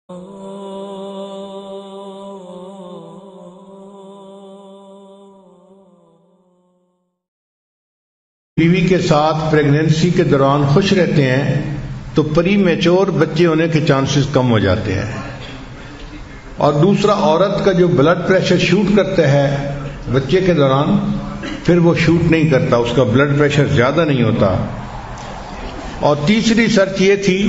بیوی کے ساتھ پریگننسی کے دوران خوش رہتے ہیں تو پری میچور بچے ہونے کے چانسز کم ہو جاتے ہیں. اور دوسرا، عورت کا جو بلڈ پریشر شوٹ کرتا ہے بچے کے دوران پھر وہ شوٹ نہیں کرتا، اس کا بلڈ پریشر زیادہ نہیں ہوتا. اور تیسری سرچ یہ تھی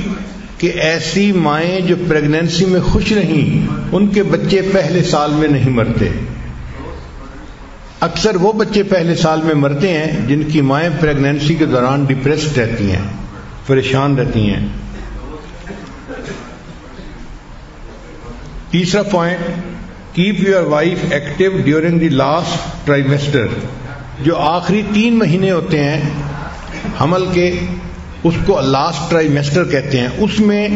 کہ ایسی مائیں جو پریگننسی میں خوش رہیں ان کے بچے پہلے سال میں نہیں مرتے. اکثر وہ بچے پہلے سال میں مرتے ہیں جن کی مائیں پریگننسی کے دوران ڈپریسڈ رہتی ہیں، پریشان رہتی ہیں. تیسرا point, keep your wife active during the last trimester. جو آخری 3 مہینے ہوتے ہیں حمل کے، اس کو لاسٹ ٹرائیمیسٹر کہتے ہیں. اس میں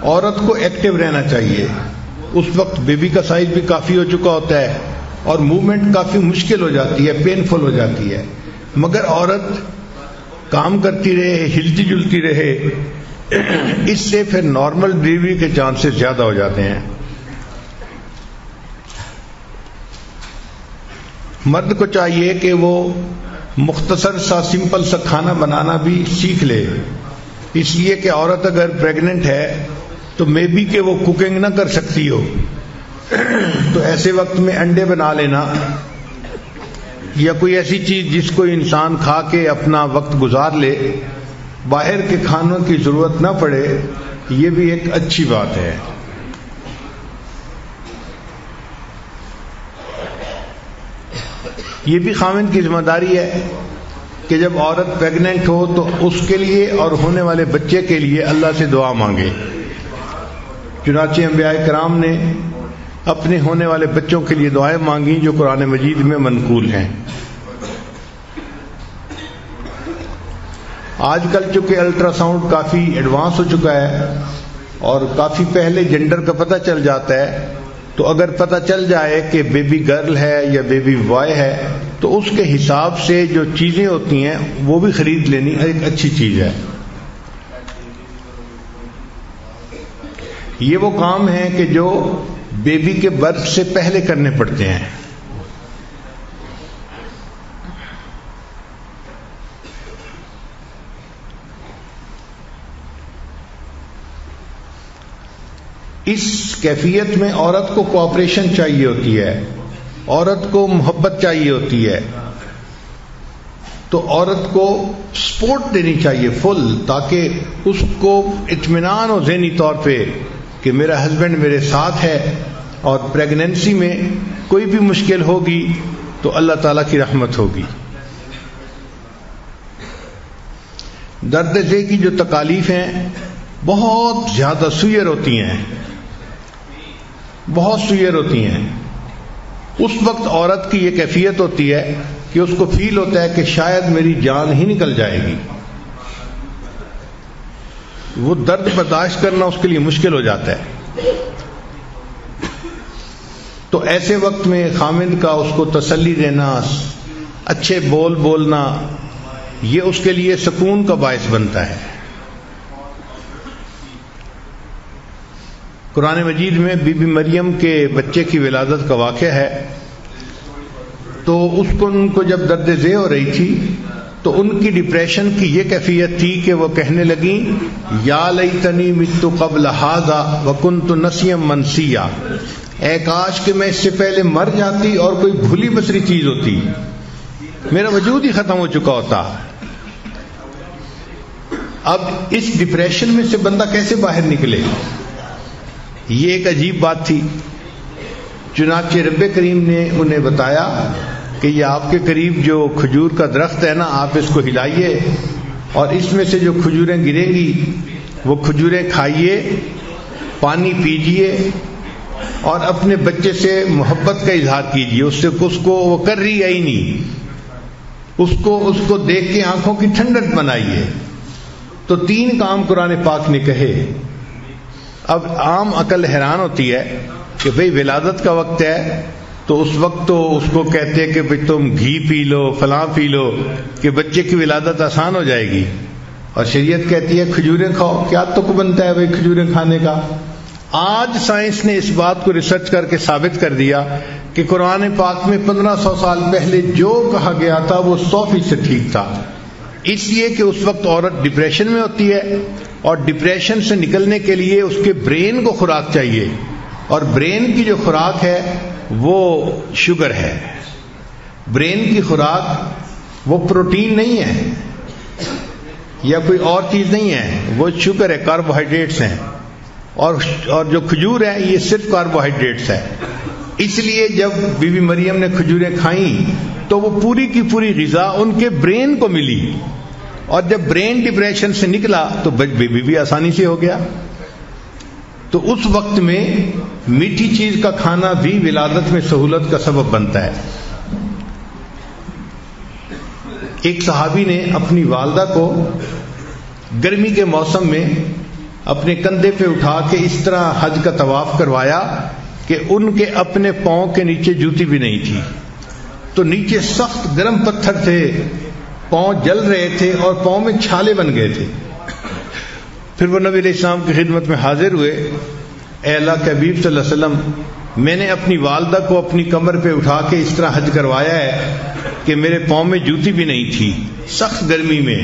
عورت کو ایکٹیو رہنا چاہیے. اس وقت بیبی کا سائز بھی کافی ہو چکا ہوتا ہے اور موومنٹ کافی مشکل ہو جاتی ہے، پینفل ہو جاتی ہے. مگر عورت کام کرتی رہے، ہلتی جلتی رہے، اس سے پھر نارمل ڈلیوری کے چانسز زیادہ ہو جاتے ہیں. مرد کو چاہیے کہ وہ مختصر سا سمپل سا کھانا بنانا بھی سیکھ لے، اس لیے کہ عورت اگر پریگننٹ ہے تو مے بی کہ وہ کوکنگ نہ کر سکتی ہو، تو ایسے وقت میں انڈے بنا لینا یا کوئی ایسی چیز جس کو انسان کھا کے اپنا وقت گزار لے، باہر کے کھانوں کی ضرورت نہ پڑے، یہ بھی ایک اچھی بات ہے. یہ بھی خاوند کی ذمہ داری ہے کہ جب عورت پریگننٹ ہو تو اس کے لیے اور ہونے والے بچے کے لیے اللہ سے دعا مانگے. چنانچہ انبیاء کرام نے اپنے ہونے والے بچوں کے لیے دعائیں مانگی جو قرآن مجید میں منقول ہیں. آج کل چونکہ الٹرا ساؤنڈ کافی ایڈوانس ہو چکا ہے اور کافی پہلے جنڈر کا پتہ چل جاتا ہے، تو اگر پتہ چل جائے کہ بیبی گرل ہے یا بیبی بوائے ہے تو اس کے حساب سے جو چیزیں ہوتی ہیں وہ بھی خرید لینی ایک اچھی چیز ہے. یہ وہ کام ہیں کہ جو بیبی کے برتھ سے پہلے کرنے پڑتے ہیں. اس کیفیت میں عورت کو کوآپریشن چاہیے ہوتی ہے، عورت کو محبت چاہیے ہوتی ہے، تو عورت کو سپورٹ دینی چاہیے فل، تاکہ اس کو اطمینان ہو ذہنی طور پہ کہ میرا ہسبینڈ میرے ساتھ ہے اور پریگننسی میں کوئی بھی مشکل ہوگی تو اللہ تعالیٰ کی رحمت ہوگی. درد ذہ کی جو تکالیف ہیں بہت زیادہ سوئر ہوتی ہیں، بہت سوئر ہوتی ہیں. اس وقت عورت کی یہ کیفیت ہوتی ہے کہ اس کو فیل ہوتا ہے کہ شاید میری جان ہی نکل جائے گی. وہ درد برداشت کرنا اس کے لیے مشکل ہو جاتا ہے. تو ایسے وقت میں خامند کا اس کو تسلی دینا، اچھے بول بولنا، یہ اس کے لیے سکون کا باعث بنتا ہے. قرآن مجید میں بی بی مریم کے بچے کی ولادت کا واقعہ ہے. تو ان کو جب درد ذہ ہو رہی تھی تو ان کی ڈپریشن کی یہ کیفیت تھی کہ وہ کہنے لگیں یا لیتنی مت قبل ھذا وکنت نسیا منسیا، اے کاش کہ میں اس سے پہلے مر جاتی اور کوئی بھولی بسری چیز ہوتی، میرا وجود ہی ختم ہو چکا ہوتا. اب اس ڈپریشن میں سے بندہ کیسے باہر نکلے؟ یہ ایک عجیب بات تھی. چنانچہ رب کریم نے انہیں بتایا کہ یہ آپ کے قریب جو کھجور کا درخت ہے نا، آپ اس کو ہلائیے اور اس میں سے جو کھجوریں گریں گی وہ کھجوریں کھائیے، پانی پیجیے اور اپنے بچے سے محبت کا اظہار کیجیے. اس کو وہ کر رہی ہے ہی نہیں، اس کو دیکھ کے آنکھوں کی ٹھنڈک بنائیے. تو 3 کام قرآن پاک نے کہے. اب عام عقل حیران ہوتی ہے کہ بھئی ولادت کا وقت ہے تو اس وقت تو اس کو کہتے کہ بھئی تم گھی پی لو، فلاں پی لو کہ بچے کی ولادت آسان ہو جائے گی، اور شریعت کہتی ہے کھجوریں کھاؤ. کیا تک بنتا ہے بھئی کھجوریں کھانے کا؟ آج سائنس نے اس بات کو ریسرچ کر کے ثابت کر دیا کہ قرآن پاک میں 1500 سال پہلے جو کہا گیا تھا وہ 100% ٹھیک تھا. اس لیے کہ اس وقت عورت ڈپریشن میں ہوتی ہے اور ڈپریشن سے نکلنے کے لیے اس کے برین کو خوراک چاہیے, اور برین کی جو خوراک ہے وہ شوگر ہے. برین کی خوراک وہ پروٹین نہیں ہے یا کوئی اور چیز نہیں ہے, وہ شوگر ہے, کاربوہائیڈریٹس ہیں, اور جو کھجور ہے یہ صرف کاربوہائیڈریٹس ہے. اس لیے جب بی بی مریم نے کھجوریں کھائیں تو وہ پوری کی پوری غذا ان کے برین کو ملی, اور جب برین ڈپریشن سے نکلا تو بیبی بھی آسانی سے ہو گیا. تو اس وقت میں میٹھی چیز کا کھانا بھی ولادت میں سہولت کا سبب بنتا ہے. ایک صحابی نے اپنی والدہ کو گرمی کے موسم میں اپنے کندھے پہ اٹھا کے اس طرح حج کا طواف کروایا کہ ان کے اپنے پاؤں کے نیچے جوتی بھی نہیں تھی, تو نیچے سخت گرم پتھر تھے, پاؤں جل رہے تھے اور پاؤں میں چھالے بن گئے تھے. پھر وہ نبی علیہ السلام کی خدمت میں حاضر ہوئے, اے اللہ کے حبیب صلی اللہ علیہ وسلم, میں نے اپنی والدہ کو اپنی کمر پہ اٹھا کے اس طرح حج کروایا ہے کہ میرے پاؤں میں جوتی بھی نہیں تھی, سخت گرمی میں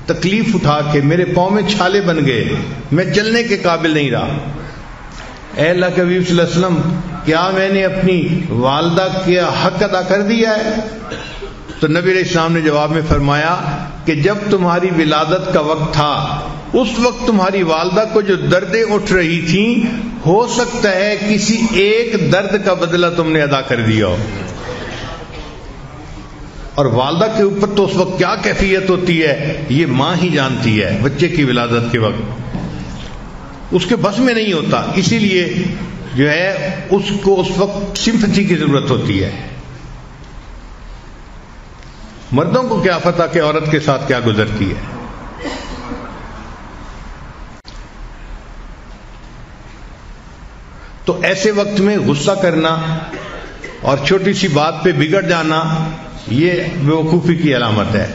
تکلیف اٹھا کے میرے پاؤں میں چھالے بن گئے, میں چلنے کے قابل نہیں رہا. اے اللہ کے حبیب صلی اللہ علیہ وسلم, کیا میں نے اپنی والدہ کا حق ادا کر دیا ہے؟ تو نبی علیہ السلام نے جواب میں فرمایا کہ جب تمہاری ولادت کا وقت تھا اس وقت تمہاری والدہ کو جو دردیں اٹھ رہی تھیں, ہو سکتا ہے کسی ایک درد کا بدلہ تم نے ادا کر دیا ہو. اور والدہ کے اوپر تو اس وقت کیا کیفیت ہوتی ہے یہ ماں ہی جانتی ہے. بچے کی ولادت کے وقت اس کے بس میں نہیں ہوتا, اسی لیے جو ہے اس کو اس وقت سمپتھی کی ضرورت ہوتی ہے. مردوں کو کیا پتہ کہ عورت کے ساتھ کیا گزرتی ہے. تو ایسے وقت میں غصہ کرنا اور چھوٹی سی بات پہ بگڑ جانا یہ بیوقوفی کی علامت ہے.